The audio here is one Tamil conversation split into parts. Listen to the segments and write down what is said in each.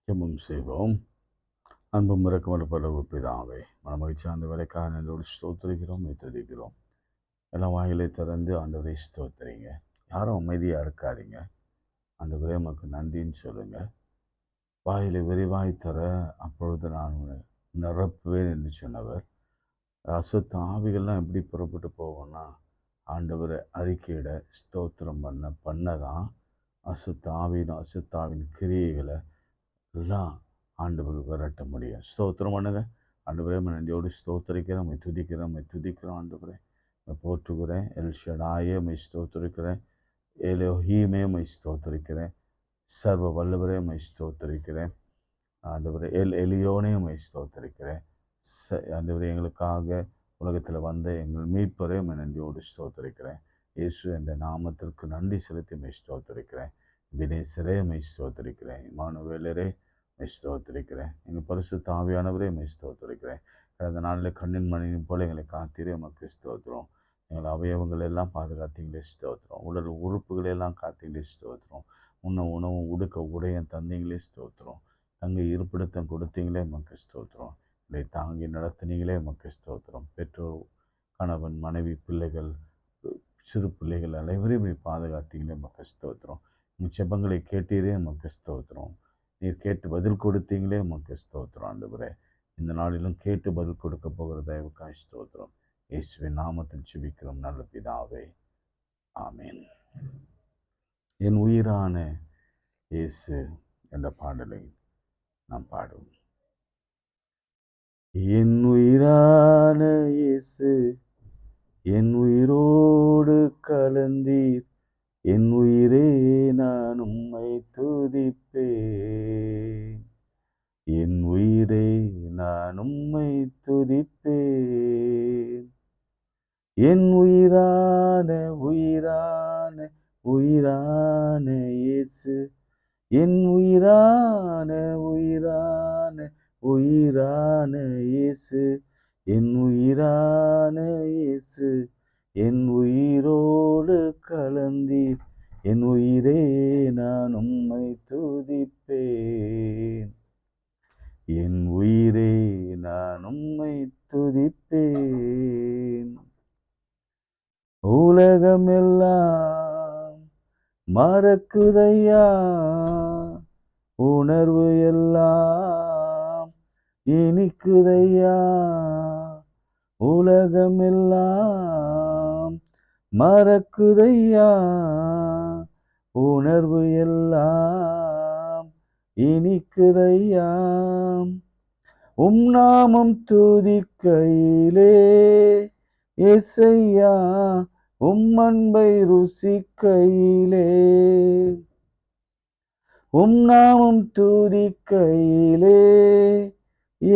ஜெபம் செய்வோம். அன்பும் இரக்கமுள்ள பரலோக பிதாவே, மனமகிழ்ச்சி ஆண்டவரைக்காக நன்றோடு ஸ்தோத்திரிக்கிறோம், துதிக்கிறோம். எல்லாம் வாயிலை திறந்து ஆண்டவரை ஸ்தோத்திரிங்க. யாரும் அமைதியாக இருக்காதீங்க. ஆண்டவரே உமக்கு நன்றின்னு சொல்லுங்க. வாயிலை விரிவாய் தர அப்பொழுது நான் உன்னை நிரப்புவேன் என்று சொன்னவர். அசுத்த ஆவிகள்லாம் எப்படி புறப்பட்டு போவோம்னா, ஆண்டவரை அறிக்கையிட ஸ்தோத்திரம் பண்ணதான் அசுத்தாவின் கிரியைகளை எல்லாம் ஆண்டவர் விரட்ட முடியும். ஸ்தோத்திரம் பண்ணுங்க. ஆண்டவரே நன்றியோடு ஸ்தோத்திரிக்கிறேன், துதிக்கிறோம் ஆண்டவரே. போற்றுகிறேன். எல்ஷடாயே ஸ்தோத்திரிக்கிறேன். எலோஹீமே ஸ்தோத்திரிக்கிறேன். சர்வ வல்லவரே ஸ்தோத்திரிக்கிறேன். ஆண்டவரே எலியோனே ஸ்தோத்திரிக்கிறேன். ஆண்டவரே எங்களுக்காக உலகத்தில் வந்த எங்கள் மீட்பரே நன்றியோடு ஸ்தோத்திரிக்கிறேன். இயேசு என்ற நாமத்திற்கு நன்றி செலுத்தி ஸ்தோத்திரிக்கிறேன். வினேசரே ஸ்தோத்திரிக்கிறேன். இமானுவேலரே ஸ்தோத்திரிக்கிறேன். எங்கள் பரிசுத்த ஆவியானவரே ஸ்தோத்திரிக்கிறேன். கடந்த நாளில் கண்ணின் மணியின் போல எங்களை காத்தீரே உமக்கு ஸ்தோத்திரம். எங்கள் அவயவங்கள் எல்லாம் பாதுகாத்தீங்களே ஸ்தோத்திரம். உடல் உறுப்புகளெல்லாம் காத்தீங்களே ஸ்தோத்திரம். உணவும் உடுக்க உடையும் தந்தீங்களே ஸ்தோத்திரம். தங்கை இருப்பிடத்தம் கொடுத்தீங்களே உமக்கு ஸ்தோத்திரம். இதை தாங்கி நடத்தினீங்களே உமக்கு ஸ்தோத்திரம். பெற்றோர், கணவன், மனைவி, பிள்ளைகள், சிறு பிள்ளைகள் அனைவரையும் பாதுகாத்தீங்களே உமக்கு ஸ்தோத்திரம். உங்கள் செபங்களை கேட்டீரே உமக்கு ஸ்தோத்திரம். நீர் கேட்டு பதில் கொடுத்தீங்களே உமக்கு ஸ்தோத்திரம் ஆண்டவரே. இந்த நாளிலும் கேட்டு பதில் கொடுக்க போகிற தயவுக்காய் ஸ்தோத்திரம். இயேசுவின் நாமத்தில் ஜெபிக்கிறோம் நல்ல பிதாவே, ஆமீன். என் உயிரான இயேசு என்ற பாடலை நாம் பாடுவோம். என் உயிரான இயேசு என் உயிரோடு கலந்தீர், என் உயிரே நான் உம்மை துதிப்பேன், என் உயிரே நான் உம்மை துதிப்பேன். என் உயிரான உயிரான உயிரான இயேசு, என் உயிரான உயிரான உயிரான இயேசு, என் உயிரான இயேசு என் உயிரோடு கலந்தீர், என் உயிரே நான் உம்மை துதிப்பேன், என் உயிரே நான் உம்மை துதிப்பேன். உலகமெல்லாம் மறக்குதையா, உணர்வு எல்லாம் இனிக்குதையா. உலகமெல்லாம் மறக்குதையா, உணர்வு எல்லாம் இனிக்குதையா. நாமம் துதிக்கையிலே இசையா, அன்பை ருசிக்கையிலே. நாமம் துதிக்கையிலே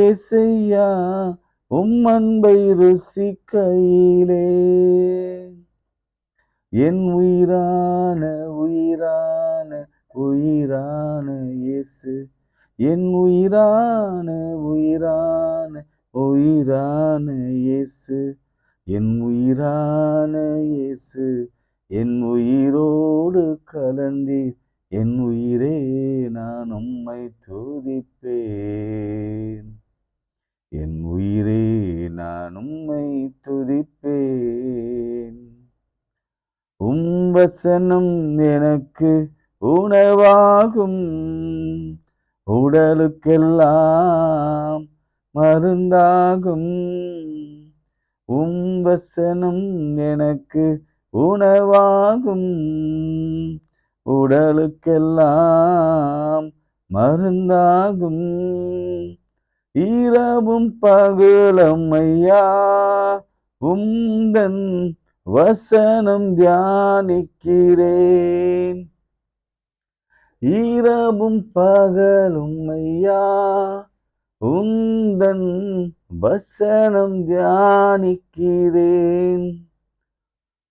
இசையா, அன்பை ருசிக்கையிலே. என் உயிரான உயிரான உயிரான இயேசு, என் உயிரான உயிரான உயிரான இயேசு, என் உயிரான இயேசு என் உயிரோடு கலந்தீர், என் உயிரே நான் உம்மை துதிப்பேன், என் உயிரே நான் உம்மை துதிப்பேன். வசனம் எனக்கு உணவாகும், உடலுக்கெல்லாம் மருந்தாகும். வசனம் எனக்கு உணவாகும், உடலுக்கெல்லாம் மருந்தாகும். இரவும் பகலும் ஐயா உந்தன் வசனம் தியானிக்கிறேன், இரவும் பகலும் ஐயா உந்தன் வசனம் தியானிக்கிறேன்.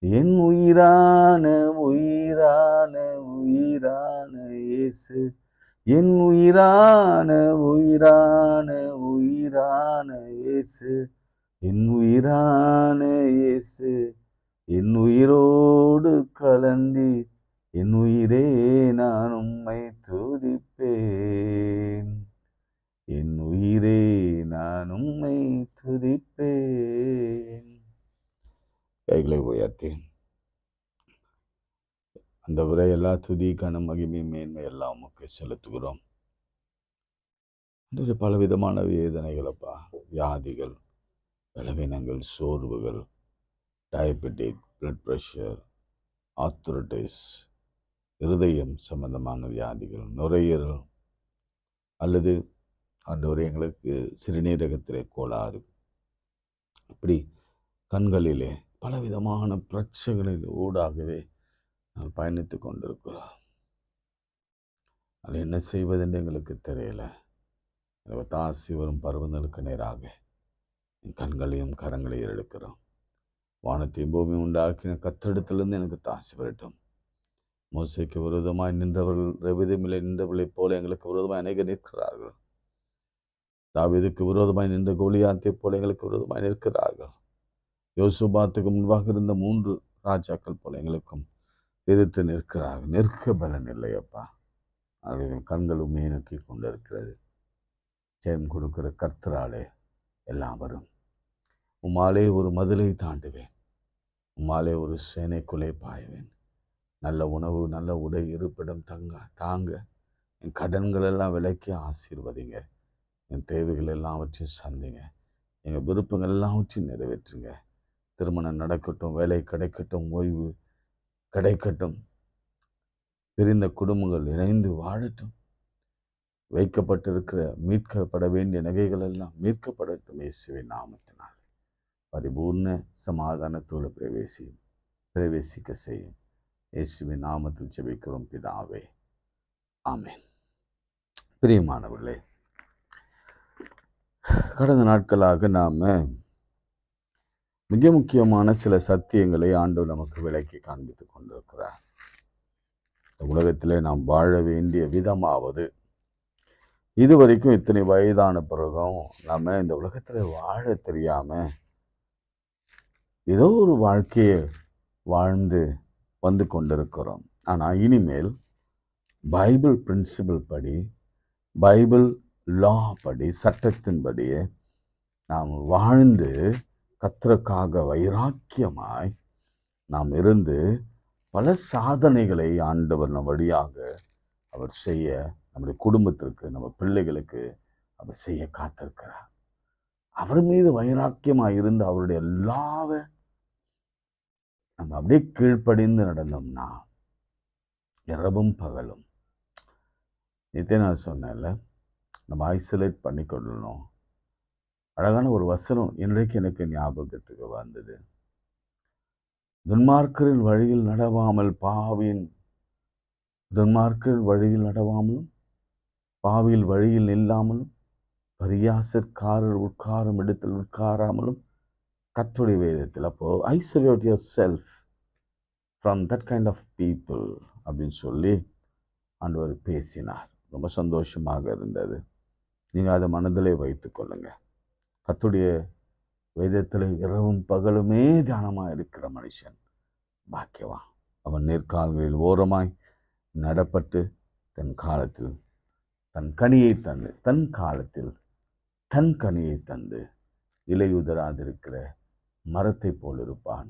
என் உயிரான உயிரான உயிரான இயேசு, என் உயிரான உயிரான உயிரான இயேசு, என் உயிரான இயேசு என் உயிரோடு கலந்தி, என் உயிரே நான் உம்மை துதிப்பேன், நான் உம்மை துதிப்பேன். கைகளை உயர்த்தி ஆண்டவரே, எல்லா துதி கனம் மகிமை மேன்மை எல்லாம் உமக்கு செலுத்துகிறோம். பலவிதமான வேதனைகளப்பா, வியாதிகள், பலவீனங்கள், சோர்வுகள், டயபெட்டிக், பிளட் ப்ரெஷர், ஆர்த்ரைட்டிஸ், இருதயம் சம்பந்தமான வியாதிகள், நுரையீரல் அல்லது ஆண்டவரே எங்களுக்கு சிறுநீரகத்திலே கோளாறு, இப்படி கண்களிலே பலவிதமான பிரச்சனைகளில் ஊடாகவே நான் பயணித்து கொண்டிருக்கிறோம். அது என்ன செய்வதென்று எங்களுக்கு தெரியல. தாசி வரும் பருவங்களுக்கு நேராக என் கண்களையும் கரங்களையும் எடுக்கிறோம். வானத்தையும் பூமியும் உண்டாக்கின கத்திரிடத்திலிருந்து எனக்கு தாசி வரட்டும். மோசைக்கு விரோதமாய் நின்றவர்கள் ரெவிதமில்லை நின்றவர்களைப் போல எங்களுக்கு விரோதமாய் அநேகர் நிற்கிறார்கள். தாவீதுக்கு விரோதமாய் நின்ற கோலியாத்தை போல எங்களுக்கு விரோதமாய் நிற்கிறார்கள். யோசுபாத்துக்கு முன்பாக இருந்த 3 ராஜாக்கள் போல எங்களுக்கும் எதிர்த்து நிற்கிறார்கள். நிற்க பலன் இல்லையப்பா. அவர்கள் கண்களும் நோக்கி கொண்டிருக்கிறது. ஜெயம் கொடுக்கிற கர்த்தராலே எல்லாம் வரும். உம்மாலே ஒரு மதிலை தாண்டுவேன். உம்மாலே ஒரு சேனைக்குள்ளே பாய்வேன். நல்ல உணவு, நல்ல உடை, இருப்பிடம் தாங்க என் கடன்கள் எல்லாம் விலக்கி ஆசீர்வதிங்க. என் தேவைகள் எல்லாவற்றையும் சந்திங்க. எங்கள் விருப்பங்கள் எல்லாவற்றையும் நிறைவேற்றுங்க. திருமணம் நடக்கட்டும், வேலை கிடைக்கட்டும், ஓய்வு கிடைக்கட்டும், பிரிந்த குடும்பங்கள் இணைந்து வாழட்டும், வைக்கப்பட்டிருக்கிற மீட்கப்பட வேண்டிய நகைகள் எல்லாம் மீட்கப்படட்டும். இயேசுவின் நாமத்தினால் பரிபூர்ண சமாதானத்தோடு பிரவேசிக்க செய்யும். இயேசுவின் நாமத்தில் ஜெபிக்கிறோம் பிதாவே, ஆமென். பிரியமானவர்களே, கடந்த நாட்களாக நாம் மிக முக்கியமான சில சத்தியங்களை ஆண்டவர் நமக்கு விளக்கி காண்பித்துக் கொண்டிருக்கிறார். இந்த உலகத்திலே நாம் வாழ வேண்டிய விதமாவது, இதுவரைக்கும் இத்தனை வயதான பிறகும் நம்ம இந்த உலகத்தில் வாழ தெரியாம ஏதோ ஒரு வாழ்க்கையை வாழ்ந்து வந்து கொண்டிருக்கிறோம். ஆனால் இனிமேல் பைபிள் பிரின்சிபிள் படி, பைபிள் லா படி, சட்டத்தின்படியே நாம் வாழ்ந்து கர்த்தருக்காக வைராக்கியமாய் நாம் இருந்து பல சாதனைகளை ஆண்டவர் நம் வழியாக அவர் செய்ய, நம்முடைய குடும்பத்திற்கு, நம்ம பிள்ளைகளுக்கு அவர் செய்ய காத்திருக்கிறார். அவர் மீது வைராக்கியமாக இருந்து அவருடைய எல்லாவ நம்ம அப்படியே கீழ்ப்படிந்து நடந்தோம்னா இரவும் பகலும், நேற்றே நான் சொன்னேன்ல, நம்ம ஐசோலேட் பண்ணி கொள்ளணும். அழகான ஒரு வசனம் இன்றைக்கு எனக்கு ஞாபகத்துக்கு வந்தது. துன்மார்க்கரின் வழியில் நடவாமல் துன்மார்க்கரின் வழியில் நடவாமலும் பாவியில் வழியில் நில்லாமலும் பரியாசக்காரர் உட்காரும் இடத்தில் உட்காராமலும் கர்த்தருடைய வேதத்தில், அப்போ isolate yourself from that kind of people அப்படின்னு சொல்லி ஆண்டவர் பேசினார். ரொம்ப சந்தோஷமாக இருந்தது. நீங்கள் அதை மனதிலே வைத்து கொள்ளுங்க. கர்த்தருடைய வேதத்தில் இரவும் பகலுமே தியானமாக இருக்கிற மனுஷன் பாக்கியவான். அவன் நேர்கால்களில் ஓரமாய் நடப்பட்டு தன் காலத்தில் தன் கனியை தந்து, தன் காலத்தில் தன் கனியை தந்து இலையுதராதிருக்கிற மரத்தை போல் இருப்பான்.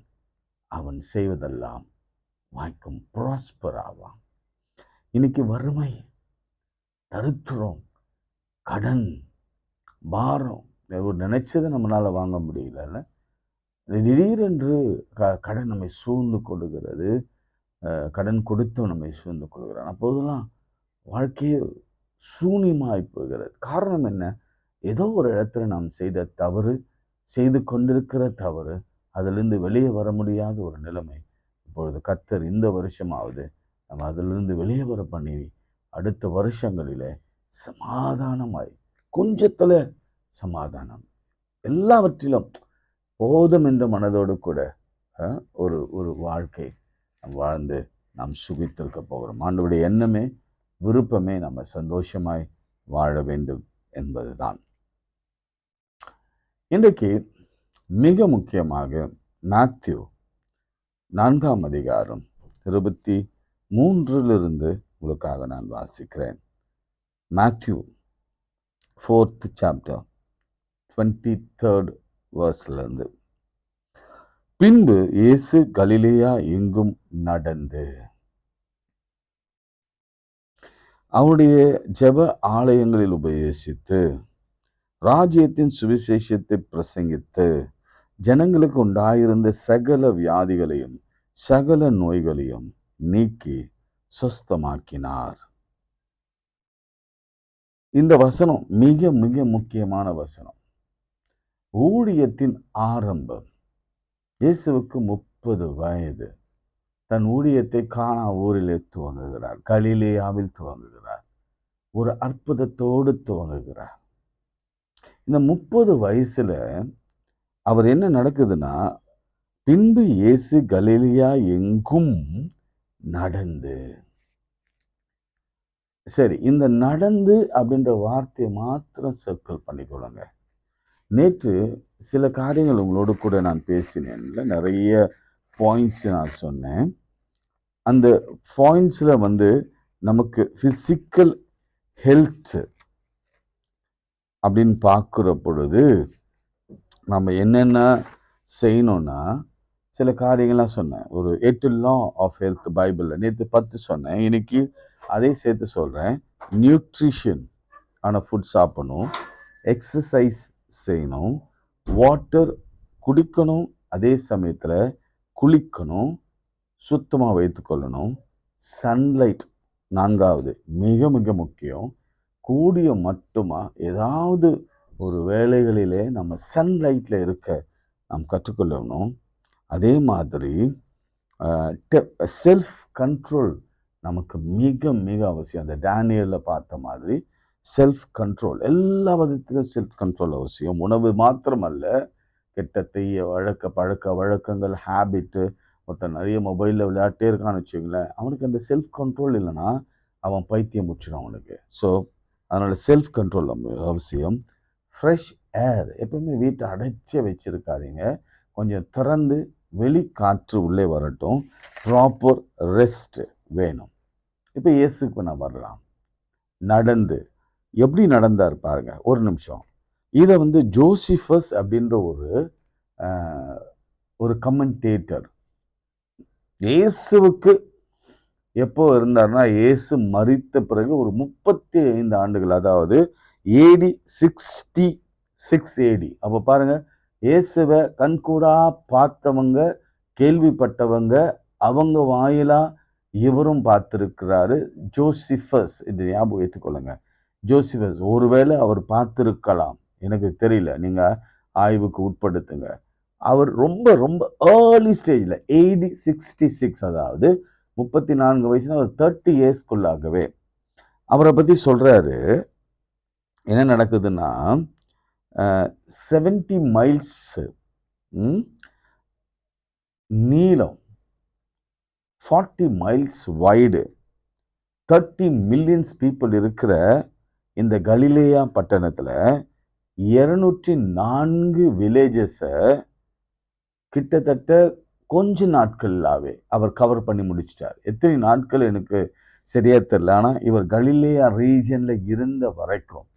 அவன் செய்வதெல்லாம் வாய்க்கும், ப்ராஸ்பர் ஆவான். இன்னைக்கு வறுமை, தரித்திரம், கடன், பாரம், நினைச்சதை நம்மளால வாங்க முடியல. திடீரென்று கடன் நம்மை சூழ்ந்து கொள்ளுகிறது. கடன் கொடுத்து நம்மை சூழ்ந்து கொள்கிறான். அப்போதெல்லாம் வாழ்க்கையே சூனியமாய் போகிறது. காரணம் என்ன? ஏதோ ஒரு இடத்துல நாம் செய்த தவறு, செய்து கொண்டிருக்கிற தவறு, அதிலிருந்து வெளியே வர முடியாத ஒரு நிலைமை. இப்பொழுது கர்த்தர் இந்த வருஷமாவது நம்ம அதிலிருந்து வெளியே வர பண்ணி அடுத்த வருஷங்களிலே சமாதானமாய், கொஞ்சத்துல சமாதானம், எல்லாவற்றிலும் போதும் என்ற மனதோடு கூட ஒரு வாழ்க்கை வாழ்ந்து நாம் சுகித்திருக்க போகிறோம். ஆண்டவருடைய எண்ணமே, விருப்பமே நம்ம சந்தோஷமாய் வாழ வேண்டும் என்பதுதான். இன்றைக்கு மிக முக்கியமாக மேத்யூ 4ஆம் அதிகாரம் 23 உங்களுக்காக நான் வாசிக்கிறேன். மேத்யூ 4th chapter 23rd verseலேருந்து. பின்பு இயேசு கலிலேயா எங்கும் நடந்து அவருடைய ஜெப ஆலயங்களில் உபதேசித்து ராஜ்யத்தின் சுவிசேஷத்தை பிரசங்கித்து ஜனங்களுக்கு உண்டாயிருந்த சகல வியாதிகளையும் சகல நோய்களையும் நீக்கி சுஸ்தமாக்கினார். இந்த வசனம் மிக மிக முக்கியமான வசனம். ஊழியத்தின் ஆரம்பம். இயேசுவுக்கு 30 வயது. தன் ஊழியத்தை கானா ஊரிலே துவங்குகிறார். கலிலேயாவில் துவங்குகிறார். ஒரு அற்புதத்தோடு துவங்குகிறார். இந்த 30 வயசுல அவர் என்ன நடக்குதுன்னா, பின்பு இயேசு கலிலேயா எங்கும் நடந்து. சரி, இந்த நடந்து அப்படின்ற வார்த்தையை மாத்திரம் சர்க்கிள் பண்ணிக்கொள்ளுங்க. நேற்று சில காரியங்கள் உங்களோடு கூட நான் பேசினேன்ல, நிறைய பாயிண்ட்ஸ் நான் சொன்னேன். அந்த பாயிண்ட்ஸ்ல நமக்கு பிசிக்கல் ஹெல்த் அப்படின்னு பார்க்குற பொழுது நம்ம என்னென்ன செய்யணும்னா, சில காரியங்கள்லாம் சொன்னேன். ஒரு 8 law ஆஃப் ஹெல்த் பைபிளில் நேற்று 10 சொன்னேன். இன்னைக்கு அதே சேர்த்து சொல்கிறேன். நியூட்ரிஷன் ஆன ஃபுட் சாப்பிடணும், எக்ஸசைஸ் செய்யணும், வாட்டர் குடிக்கணும், அதே சமயத்தில் குளிக்கணும், சுத்தமாக வைத்துக்கொள்ளணும், சன்லைட் 4வது மிக மிக முக்கியம். கூடிய மட்டுமா ஏதாவது ஒரு வேலைகளிலே நம்ம சன்லைட்டில் இருக்க நாம் கற்றுக்கொள்ளணும். அதே மாதிரி செல்ஃப் கண்ட்ரோல் நமக்கு மிக மிக அவசியம். அந்த டேனியலில் பார்த்த மாதிரி செல்ஃப் கண்ட்ரோல், எல்லா விதத்திலும் செல்ஃப் கண்ட்ரோல் அவசியம். உணவு மாத்திரமல்ல, கெட்ட தீய பழக்க வழக்கங்கள், ஹேபிட்டு. ஒருத்தர் நிறைய மொபைலில் விளையாட்டே இருக்கான்னு வச்சுங்களேன், அவனுக்கு அந்த செல்ஃப் கண்ட்ரோல் இல்லைன்னா அவன் பைத்தியம் முடிச்சிடும் அவனுக்கு. ஸோ அதனால் செல்ஃப் கண்ட்ரோல் அவசியம். ஃப்ரெஷ் ஏர், எப்பவுமே வீட்டை அடைச்சி வச்சிருக்காதீங்க. கொஞ்சம் திறந்து வெளி காற்று உள்ளே வரட்டும். ப்ராப்பர் ரெஸ்ட் வேணும். இப்போ இயேசுக்கு நான் வரலாம். நடந்து எப்படி நடந்தார் பாருங்க. ஒரு நிமிஷம். இதை ஜோசிஃபஸ் அப்படின்ற ஒரு கமெண்டேட்டர் இயேசுவுக்கு எப்போ இருந்தார்னா, இயேசு மரித்த பிறகு ஒரு 35 ஆண்டுகள், அதாவது AD 66 AD. அப்போ பாருங்க, இயேசுவை கண்கூடா பார்த்தவங்க, கேள்விப்பட்டவங்க, அவங்க வாயிலா இவரும் பார்த்திருக்கிறாரு. ஜோசிஃபஸ், இது ஞாபகம் வைத்துக்கொள்ளுங்க. ஜோசிஃபஸ் ஒருவேளை அவர் பார்த்திருக்கலாம், எனக்கு தெரியல, நீங்க ஆய்வுக்கு உட்படுத்துங்க. அவர் ரொம்ப ரொம்ப ஏர்லி ஸ்டேஜில் AD 66, அதாவது 34 வயசுல ஒரு 30 இயர்ஸ்க்குள்ளாகவே அவரை பற்றி சொல்கிறாரு. என்ன நடக்குதுன்னா, 70 மைல்ஸ் நீளம், 40 மைல்ஸ் வைடு, 30 மில்லியன்ஸ் பீப்புள் இருக்கிற இந்த கலிலேயா பட்டணத்தில் 204 வில்லேஜஸை கிட்டத்தட்ட கொஞ்ச நாட்களாவே அவர் கவர் பண்ணி முடிச்சிட்டார். எத்தனை நாட்கள் எனக்கு சரியா தெரியல. ஆனால் இவர் கலிலேயா ரீஜன்ல இருந்த வரைக்கும்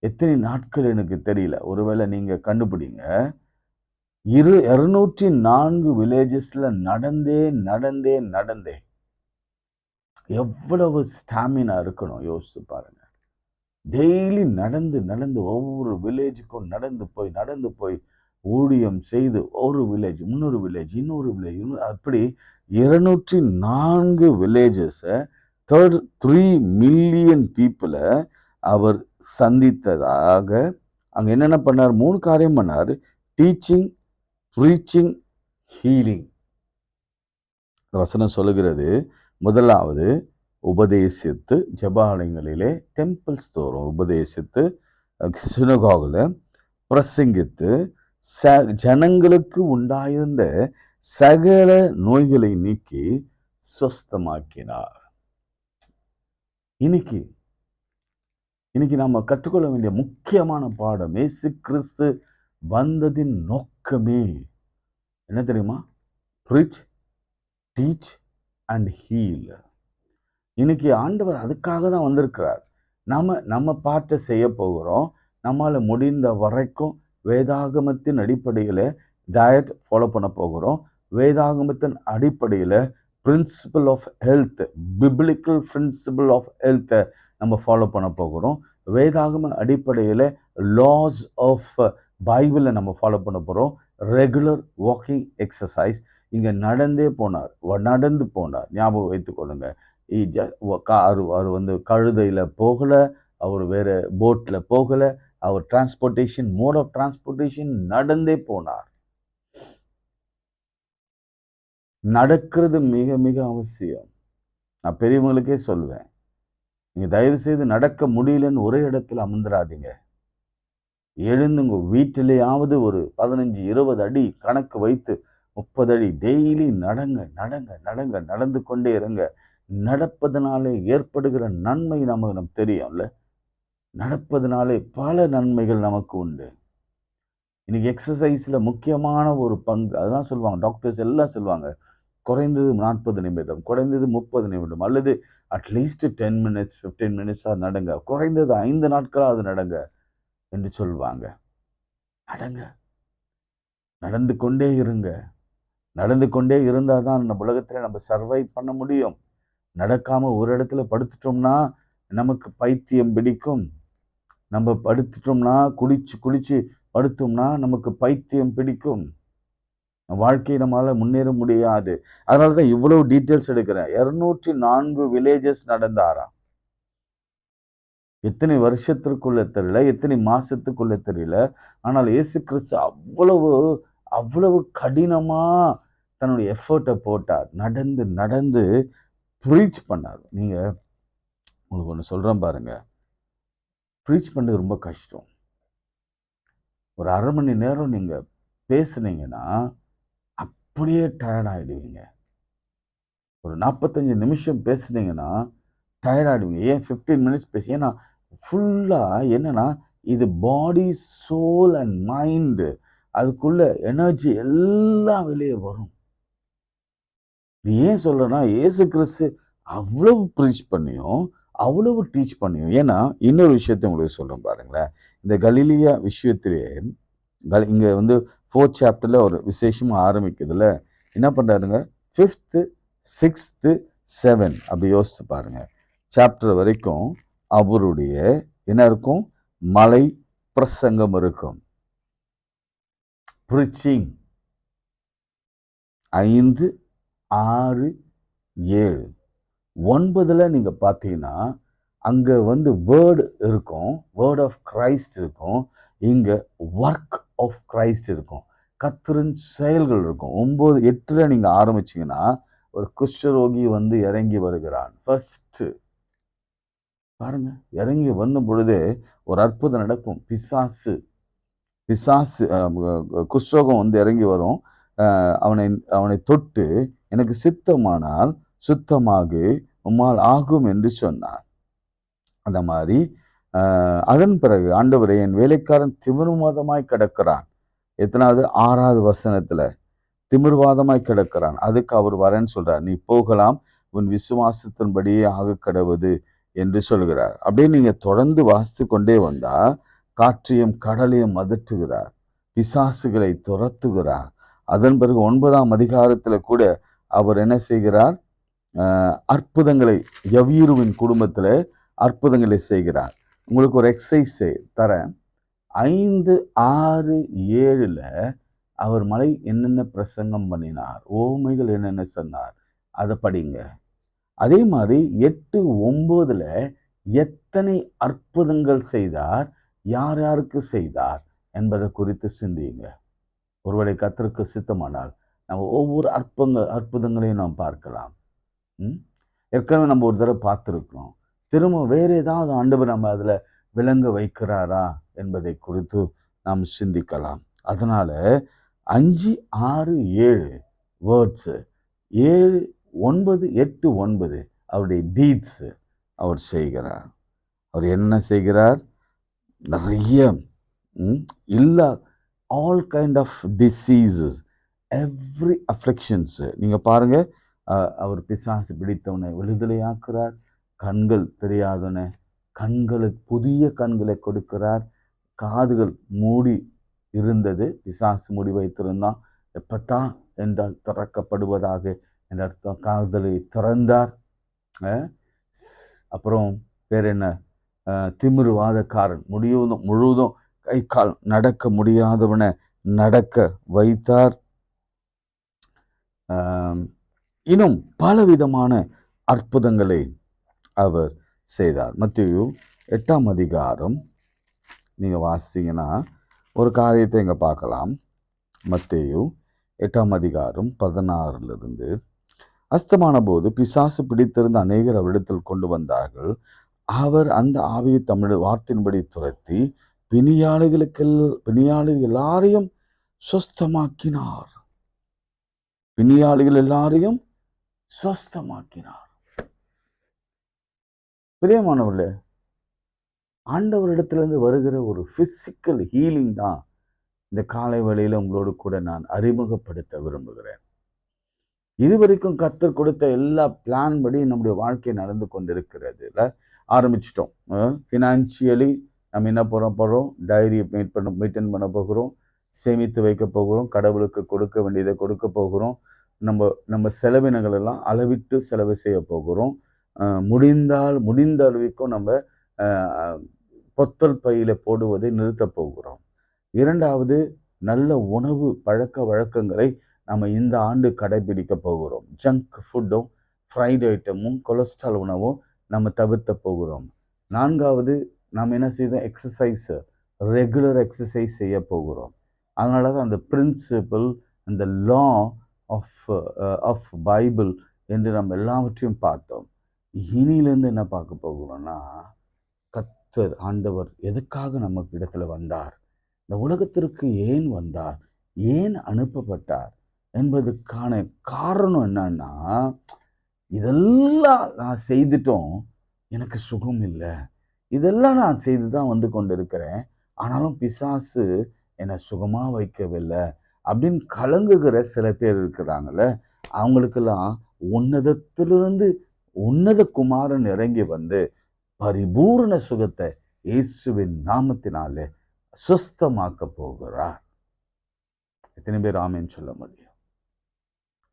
எத்தனை நாட்கள் எனக்கு தெரியல. ஒருவேளை நீங்க கண்டுபிடிங்க. 204 வில்லேஜஸ்ல நடந்தே நடந்தே நடந்தே எவ்வளவு ஸ்டாமினா இருக்கணும் யோசிச்சு பாருங்க. டெய்லி நடந்து நடந்து ஒவ்வொரு வில்லேஜுக்கும் நடந்து போய் ஊழியம் செய்து ஒரு வில்லேஜ், இன்னொரு வில்லேஜ், இன்னொரு வில்லேஜ், அப்படி 204 வில்லேஜஸை 3 மில்லியன் பீப்புளை அவர் சந்தித்ததாக. அங்க என்னென்ன பண்ணார்? 3 காரியம் பண்ணார். Teaching, preaching, healing. வசனம் சொல்லுகிறது, முதலாவது உபதேசித்து, ஜெபாலயங்களிலே டெம்பிள்ஸ் தோறும் உபதேசித்து, சினகாகுல பிரசங்கித்து, ஜனங்களுக்கு உண்டாயிருந்த சகல நோய்களை நீக்கி சுஸ்தமாக்கினார். இன்னைக்கு நாம கற்றுக்கொள்ள வேண்டிய முக்கியமான பாடம், இயேசு கிறிஸ்து வந்ததின் நோக்கமே என்ன தெரியுமா? preach, teach and heal. இன்னைக்கு ஆண்டவர் அதுக்காக தான் வந்திருக்கிறார். நம்ம பாட்டை செய்ய போகிறோம். நம்மால் முடிந்த வரைக்கும் வேதாகமத்தின் அடிப்படையில் டயட் ஃபாலோ பண்ண போகிறோம். வேதாகமத்தின் அடிப்படையில் principle of health, biblical principle of ஹெல்த்தை நம்ம ஃபாலோ பண்ண போகிறோம். வேதாகம அடிப்படையில் லாஸ் ஆஃப் பைபிளை நம்ம ஃபாலோ பண்ண போகிறோம். Regular walking exercise. இங்கே நடந்து போனார். ஞாபகம் வைத்துக்கொள்ளுங்க. அவர் வந்து கழுதையில் போகலை, அவர் வேறு போட்டில் போகலை. அவர் டிரான்ஸ்போர்ட்டேஷன், மோட் ஆஃப் டிரான்ஸ்போர்ட்டேஷன் நடந்தே போனார். நடக்கிறது மிக மிக அவசியம். நான் பெரியவங்களுக்கே சொல்வேன், நீங்க தயவு செய்து நடக்க முடியலன்னு ஒரே இடத்துல அமர்ந்துடாதீங்க. எழுந்துங்க. வீட்டிலேயாவது ஒரு 15-20 அடி கணக்கு வைத்து 30 அடி டெய்லி நடந்து கொண்டே இருங்க. நடப்பதனாலே ஏற்படுகிற நன்மை நமக்கு தெரியும்ல. நடப்பதனாலே பல நன்மைகள் நமக்கு உண்டு. இன்னைக்கு எக்ஸசைஸ்ல முக்கியமான ஒரு பங்கு, அதுதான் சொல்லுவாங்க டாக்டர்ஸ் எல்லாம் சொல்லுவாங்க, குறைந்தது 40 நிமிடம், குறைந்தது 30 நிமிடம், அல்லது அட்லீஸ்ட் 10 மினிட்ஸ் 15 மினிட்ஸாக நடங்க, குறைந்தது 5 நாட்களாக அது நடங்க என்று சொல்லுவாங்க. நடந்து கொண்டே இருங்க. நடந்து கொண்டே இருந்தால் தான் நம்ம உலகத்தில் நம்ம சர்வைவ் பண்ண முடியும். நடக்காம ஒரு இடத்துல படுத்துட்டோம்னா நமக்கு பைத்தியம் பிடிக்கும். நம்ம படுத்துட்டோம்னா குளிச்சு படுத்தோம்னா நமக்கு பைத்தியம் பிடிக்கும். வாழ்க்கையை நம்மளால முன்னேற முடியாது. அதனாலதான் இவ்வளவு டீட்டெயில்ஸ் எடுக்கிறேன். 204 வில்லேஜஸ் நடந்தாராம். எத்தனை வருஷத்திற்குள்ள தெரியல, எத்தனை மாசத்துக்குள்ள தெரியல. ஆனால் இயேசு கிறிஸ்து அவ்வளவு கடினமா தன்னுடைய எஃபர்ட்டை போட்டார். நடந்து ப்ரீச் பண்ணார். நீங்க உங்களுக்கு ஒன்று சொல்றேன் பாருங்க, ப்ரீச் பண்ணது ரொம்ப கஷ்டம். ஒரு 1/2 மணி நேரம் நீங்க பேசுனீங்கன்னா அப்படியே டயர்ட் ஆகிடுவீங்க. ஒரு 45 நிமிஷம் பேசுனீங்கன்னா டயர்ட் ஆகிடுவீங்க. ஏன் 15 மினிட்ஸ் பேசி? ஏன்னா ஃபுல்லாக என்னன்னா, இது பாடி, சோல் அண்ட் மைண்டு, அதுக்குள்ள எனர்ஜி எல்லாம் வெளியே வரும். இது ஏன் சொல்றேன்னா, இயேசு கிறிஸ்து அவ்வளவு ப்ரீச் பண்ணியும் அவ்வளவு டீச் பண்ணியும். ஏன்னா இன்னொரு விஷயத்தை உங்களுக்கு சொல்றேன் பாருங்களேன். இந்த கலிலியா விஷயத்திலே இங்க வந்து 4th சாப்டர்ல ஒரு விசேஷமா ஆரம்பிக்குதுல, என்ன பண்றாருங்க, 5th 6th 7 அப்படி யோசிச்சு பாருங்க. சாப்டர் வரைக்கும் அவருடைய என்ன இருக்கும்? மலை பிரசங்கம் இருக்கும், ப்ரீச்சிங். 5, 6, 7, 9ல நீங்க பார்த்தீங்கன்னா அங்க வந்து வேர்டு இருக்கும், வேர்ட் ஆஃப் கிரைஸ்ட் இருக்கும். இங்க ஒர்க் ஆஃப் கிரைஸ்ட் இருக்கும், கர்த்தரின் செயல்கள் இருக்கும். 9, 8ல நீங்க ஆரம்பிச்சீங்கன்னா ஒரு குஷ்டரோகி வந்து இறங்கி வருகிறான். ஃபர்ஸ்ட் பாருங்க, இறங்கி வந்த பொழுதே ஒரு அற்புதம் நடக்கும். பிசாசு குஷ்டரோகம் வந்து இறங்கி வரும். அவனை தொட்டு, எனக்கு சித்தமானால் சுத்தமாகு, உம்மால் ஆகும் என்று சொன்னார். அந்த மாதிரி அதன் பிறகு ஆண்டவரே, என் வேலைக்காரன் திமிர்வாதமாய் கிடக்கிறான். எத்தனாவது? 6வது வசனத்துல திமிர்வாதமாய் கிடக்கிறான். அதுக்கு அவர் வரேன்னு சொல்றார். நீ போகலாம், உன் விசுவாசத்தின்படியே ஆக கடவுது என்று சொல்கிறார். அப்படியே நீங்க தொடர்ந்து வாசித்து கொண்டே வந்தா காற்றையும் கடலையும் அதட்டுகிறார், பிசாசுகளை துரத்துகிறார். அதன் பிறகு 9ஆம் அதிகாரத்துல கூட அவர் என்ன செய்கிறார்? அற்புதங்களை, யவீருவின் குடும்பத்துல அற்புதங்களை செய்கிறார். உங்களுக்கு ஒரு எக்ஸசைஸ் தரேன். 5, 6, 7ல அவர் மலை என்னென்ன பிரசங்கம் பண்ணினார், ஓமைகள் என்னென்ன சொன்னார், அதை படிங்க. அதே மாதிரி 8, 9ல எத்தனை அற்புதங்கள் செய்தார், யார் யாருக்கு செய்தார் என்பதை குறித்து சிந்தியுங்க. ஒருவேளை கர்த்தருக்கு சித்தமானால் நம்ம ஒவ்வொரு அற்புதங்களையும் நாம் பார்க்கலாம். ஏற்கனவே நம்ம ஒரு தடவை பார்த்துருக்கிறோம். திரும்ப வேற ஏதாவது ஆண்டவர் நம்ம அதில் விளங்க வைக்கிறாரா என்பதை குறித்து நாம் சிந்திக்கலாம். அதனால 5, 6, 7 வேர்ட்ஸு, 7, 9, 8, 9 அவருடைய டீட்ஸு அவர் செய்கிறார். அவர் என்ன செய்கிறார்? நிறைய இல்லா all kind of diseases, every afflictions. நீங்கள் பாருங்க, அவர் பிசாசு பிடித்தவனை விடுதலையாக்குறார். கண்கள் தெரியாதவனை புதிய கண்களை கொடுக்கிறார். காதுகள் மூடி இருந்தது, பிசாசு மூடி வைத்திருந்தான். எப்பத்தான் என்றால் திறக்கப்படுவதாக என்ற அர்த்தம். காதுகளை திறந்தார். அப்புறம் வேற என்ன, திமிருவாதக்காரன் முழுவதும் கை கால் நடக்க முடியாதவனை நடக்க வைத்தார். இன்னும் பலவிதமான அற்புதங்களை அவர் செய்தார். மத்தேயு 8ஆம் அதிகாரம் நீங்க வாசிங்கன்னா ஒரு காரியத்தை இங்க பார்க்கலாம். மத்தேயு 8ஆம் அதிகாரம் 16 அஸ்தமான போது பிசாசு பிடித்திருந்த அநேகர் அவரிடத்தில் கொண்டு வந்தார்கள். அவர் அந்த ஆவியை தமிழ் வார்த்தையின்படி துரத்தி பிணியாளிகள் எல்லாரையும் சொஸ்தமாக்கினார். பிணியாளிகள் எல்லாரையும் சொஸ்தமாக்கினார். பிரியமானவர்களே, ஆண்டவரிடத்திலிருந்து வருகிற ஒரு பிசிக்கல் ஹீலிங் தான் இந்த காலை வேளையில உங்களோடு கூட நான் அறிமுகப்படுத்த விரும்புகிறேன். இதுவரைக்கும் கர்த்தர் கொடுத்த எல்லா பிளான் படி நம்முடைய வாழ்க்கை நடந்து கொண்டிருக்கிறது. ஆரம்பிச்சிட்டோம். ஃபினான்ஷியலி நம்ம என்ன போகிறோம், டைரி மெயின்டைன் பண்ண போகிறோம், சேமித்து வைக்க போகிறோம், கடவுளுக்கு கொடுக்க வேண்டியதை கொடுக்க போகிறோம், நம்ம செலவினங்கள் எல்லாம் அளவிட்டு செலவு செய்ய போகிறோம். முடிந்த அளவுக்கும் நம்ம பொத்தல் பையில போடுவதை நிறுத்த போகிறோம். இரண்டாவது, நல்ல உணவு பழக்க வழக்கங்களை நம்ம இந்த ஆண்டு கடைபிடிக்க போகிறோம். ஜங்க் ஃபுட்டும் ஃப்ரைட் ஐட்டமும் கொலஸ்ட்ரால் உணவும் நம்ம தவிர்த்த போகிறோம். நான்காவது, நாம் என்ன செய்தோம், ரெகுலர் எக்ஸசைஸ் செய்ய போகிறோம். அதனால தான் அந்த பிரின்சிபிள், அந்த லா ஆஃப் பைபிள் என்று நம்ம எல்லாவற்றையும் பார்த்தோம். இனியிலேருந்து என்ன பார்க்க போகிறோம்னா, கர்த்தர் ஆண்டவர் எதுக்காக நமக்கு இடத்துல வந்தார், இந்த உலகத்திற்கு ஏன் வந்தார், ஏன் அனுப்பப்பட்டார் என்பதுக்கான காரணம் என்னன்னா, இதெல்லாம் நான் செய்துட்டோம், எனக்கு சுகம் இல்லை, இதெல்லாம் நான் செய்து தான் வந்து கொண்டு இருக்கிறேன், ஆனாலும் பிசாசு என்னை சுகமா வைக்கவில்லை அப்படின்னு கலங்குகிற சில பேர் இருக்கிறாங்கல்ல, அவங்களுக்கெல்லாம் உன்னதத்திலிருந்து உன்னத குமாரன் இறங்கி வந்து பரிபூர்ண சுகத்தை இயேசுவின் நாமத்தினாலே சுஸ்தமாக்க போகிறார். எத்தனை பேர் ஆமேன்னு சொல்ல முடியும்?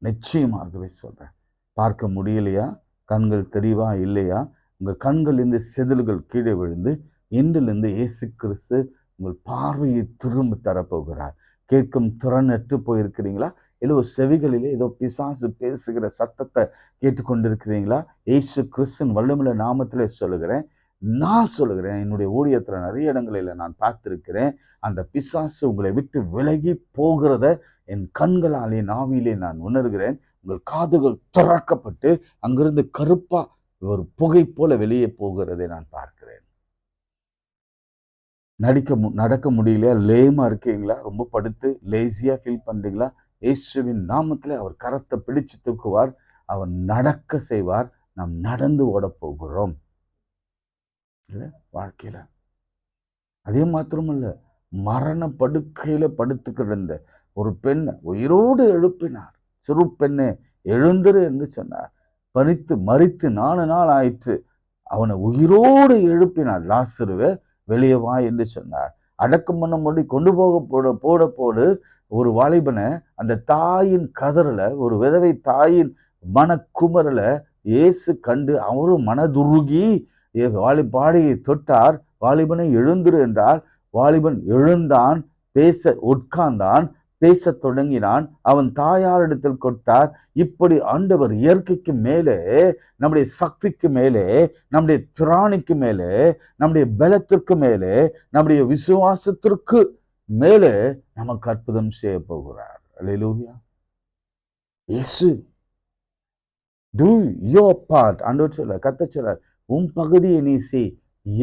நிச்சயமாகவே சொல்றேன். பார்க்க முடியலையா? கண்கள் தெளிவா இல்லையா? உங்கள் கண்களிலிருந்து செதில்கள் கீழே விழுந்து இன்றிலிருந்து இயேசு கிறிஸ்து உங்கள் பார்வையை திரும்ப தரப்போகிறார். கேட்கும் திறனற்று போயிருக்கிறீங்களா? ஏதோ செவிகளிலே ஏதோ பிசாசு பேசுகிற சத்தத்தை கேட்டுக்கொண்டிருக்கிறீங்களா? இயேசு கிறிஸ்துவின் வல்லமையுள்ள நாமத்திலே சொல்லுகிறேன், நான் சொல்லுகிறேன், என்னுடைய ஊழியத்தில் நிறைய இடங்களில் நான் பார்த்திருக்கிறேன், அந்த பிசாசு உங்களை விட்டு விலகி போகிறத என் கண்களாலே நாவிலே நான் உணர்கிறேன். உங்கள் காதுகள் திறக்கப்பட்டு அங்கிருந்து கருப்பா ஒரு புகை போல வெளியே போகிறதை நான் பார்க்கிறேன். நடக்க முடியலையா? லேமா இருக்கீங்களா? ரொம்ப படுத்து லேசியா ஃபீல் பண்றீங்களா? இயேசுவின் நாமத்துல அவர் கரத்தை பிடிச்சு தூக்குவார், அவர் நடக்க செய்வார். நாம் நடந்து ஓட போகிறோம் இல்ல வாழ்க்கையில. அதே மாத்திரமல்ல, மரண படுக்கையில படுத்து கிடந்த ஒரு பெண்ணை உயிரோடு எழுப்பினார். சிறு பெண்ணே எழுந்திரு என்று சொன்னார். மரித்து 4 நாள் ஆயிற்று. அவனை உயிரோடு எழுப்பினார். லாசருவே வெளியே வா என்று சொன்னார். அடக்கம் பண்ண முடி கொண்டு போடு ஒரு வாலிபனை அந்த தாயின் கதறல, ஒரு விதவை தாயின் மனக்குமரல இயேசு கண்டு அவரும் மனதுருகி பாடியை தொட்டார். வாலிபனை எழுந்திரு என்றால் வாலிபன் எழுந்தான், உட்கார்ந்தான், பேச தொடங்கினான். அவன் தாயாரிடத்தில் கொடுத்தார். இப்படி ஆண்டவர் இயற்கைக்கு மேலே, நம்முடைய சக்திக்கு மேலே, நம்முடைய திராணிக்கு மேலே, நம்முடைய பலத்திற்கு மேலே, நம்முடைய விசுவாசத்திற்கு மேலே நமக்கு அற்புதம் செய்ய போகிறார். அல்லேலூயா. இயேசு do your part. ஆண்டவர் சொல்ல, கர்த்தர் சொல்ல, உன் பகுதியை நீ செய்,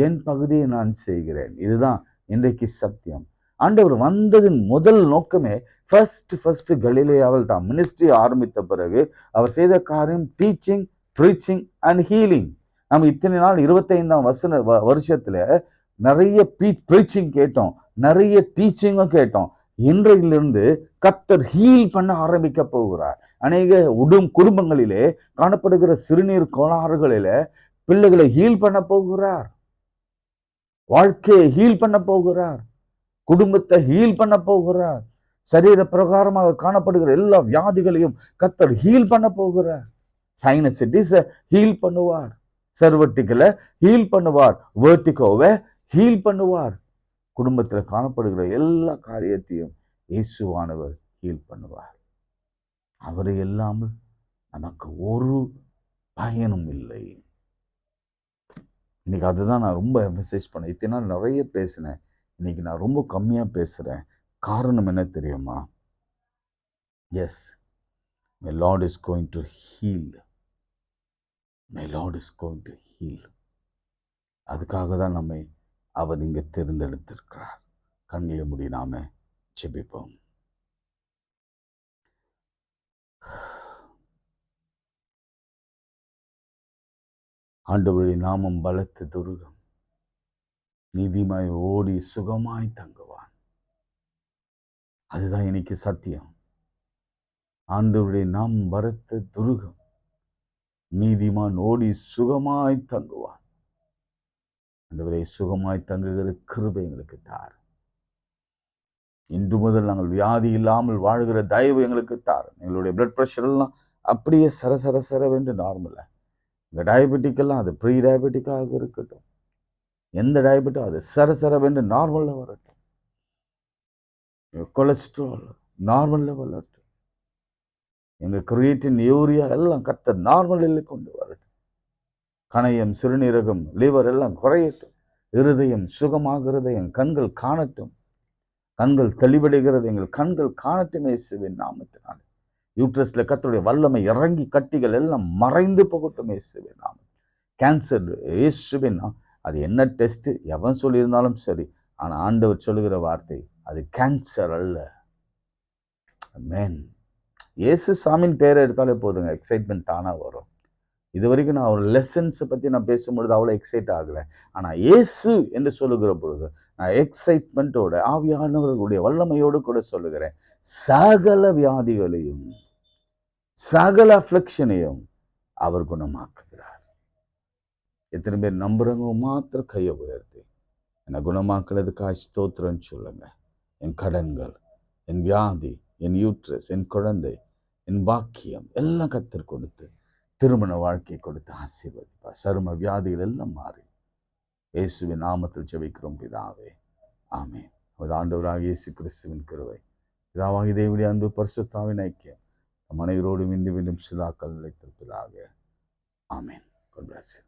என் பகுதியை நான் செய்கிறேன். இதுதான் இன்றைக்கு சத்தியம். ஆண்டவர் வந்ததின் முதல் நோக்கமே ஃபர்ஸ்ட் கலிலேயாவில் தான். மினிஸ்ட்ரி ஆரம்பித்த பிறகு அவர் செய்த காரியம் டீச்சிங், ப்ரீச்சிங் அண்ட் ஹீலிங். நம்ம இத்தனை நாள் 25ஆம் வருஷத்துல நிறைய ப்ரீச்சிங் கேட்டோம், நிறைய டீச்சிங்கும் கேட்டோம். இன்றையிலிருந்து கர்த்தர் ஹீல் பண்ண ஆரம்பிக்க போகிறார். அநேக குடும்பங்களிலே காணப்படுகிற சிறுநீர் கோளாறுகளில பிள்ளைகளை ஹீல் பண்ண போகிறார். வாழ்க்கையை ஹீல் பண்ண போகிறார். குடும்பத்தை ஹீல் பண்ண போகிறார். சரீர பிரகாரமாக காணப்படுகிற எல்லா வியாதிகளையும் கர்த்தர் ஹீல் பண்ண போகிறார். சைனசைட்டிஸை ஹீல் பண்ணுவார். சர்வட்டிகளை ஹீல் பண்ணுவார். வெர்டிகோவை ஹீல் பண்ணுவார். குடும்பத்தில் காணப்படுகிற எல்லா காரியத்தையும் இயேசுவானவர் ஹீல் பண்ணுவார். அவரை இல்லாமல் நமக்கு ஒரு பயனும் இல்லை. இன்னைக்கு அதுதான் நான் ரொம்ப எம்பசைஸ் பண்ணேன். இத்தனை நாள் நிறைய பேசினேன், இன்னைக்கு நான் ரொம்ப கம்மியா பேசுறேன். காரணம் என்ன தெரியுமா? Yes, my lord is going to heal. My lord is going to heal. அதுக்காக தான் நம்மை அவர் இங்கே தேர்ந்தெடுத்திருக்கிறார். கண்களை மூடி நாம ஜெபிப்போம். ஆண்டவருடைய நாமம் பலத்த துருகம், நீதிமாய் ஓடி சுகமாய் தங்குவான். அதுதான் இன்னைக்கு சத்தியம். ஆண்டவருடைய நாமம் பலத்த துருகம், நீதிமான் ஓடி சுகமாய் தங்குவான். ஆண்டவரே, சுகமாய் தங்குகிற கிருபை எங்களுக்கு தார். இன்று முதல் நாங்கள் வியாதி இல்லாமல் வாழ்கிற தயவு எங்களுக்கு தார். எங்களுடைய பிளட் ப்ரெஷர் எல்லாம் அப்படியே சர வேண்டு நார்மலா. இந்த டயபெட்டிக்கெல்லாம் அது ப்ரீ டயபெட்டிக்காக இருக்கட்டும், எந்த டயபெட்டோ அது சர வேண்டு நார்மல்ல வரட்டும். கொலஸ்ட்ரால் நார்மல் லெவல் வரட்டும். எங்க கிரியேட்டின் யூரியா எல்லாம் கர்த்தர் நார்மலில் கொண்டு வரட்டும். கணையம், சிறுநீரகம், லிவர் எல்லாம் குறையட்டும். இருதயம் சுகமாகிறது. என் கண்கள் காணட்டும். கண்கள் தெளிவடைகிறது. எங்கள் கண்கள் காணட்டும் இயேசுவின் நாமத்தினாலே. யூட்ரஸ்ல கர்த்தருடைய வல்லமை இறங்கி கட்டிகள் எல்லாம் மறைந்து போகட்டும் இயேசுவின் நாமம். கேன்சர் இயேசுவின் அது என்ன டெஸ்ட் எவன் சொல்லியிருந்தாலும் சரி, ஆனா ஆண்டவர் சொல்லுகிற வார்த்தை அது கேன்சர் அல்ல. ஆமென். இயேசு சாமியின் பேரை எடுத்தாலே போதுங்க, எக்ஸைட்மெண்ட் தானா வரும். இது வரைக்கும் நான் ஒரு லெசன்ஸை பற்றி நான் பேசும்பொழுது அவ்வளோ எக்ஸைட் ஆகலை. ஆனால் இயேசு என்று சொல்லுகிற பொழுது நான் எக்ஸைட்மெண்ட்டோட ஆவியானவர்களுடைய வல்லமையோடு கூட சொல்லுகிறேன். சகல வியாதிகளையும் சகல அஃப்ளிக்ஷனையும் அவர் குணமாக்குகிறார். எத்தனை பேர் நம்புறவங்க மாத்திரம் கையை உயர்த்தி என்னை குணமாக்குறதுக்காக ஸ்தோத்திரம்னு சொல்லுங்க. என் கடன்கள், என் வியாதி, என் யூட்ரஸ், என் குழந்தை, என் பாக்கியம் எல்லாம் கர்த்தர் கொடுத்து திருமண வாழ்க்கை கொடுத்து ஆசீர்வதிப்பா. சரும வியாதிகள் எல்லாம் மாறி இயேசுவின் நாமத்தில் ஜெபிக்கிறோம் பிதாவே, ஆமென். ஆண்டவராக இயேசு கிறிஸ்துவின் கிருபை, பிதாவாகிய தேவனுடைய அன்பு, பரிசுத்தாவின் ஐக்கியம் நம் அனைவரோடும் மீண்டும் சிலாக்கள் நிலைத்திருப்பதாக. ஆமென். God bless you.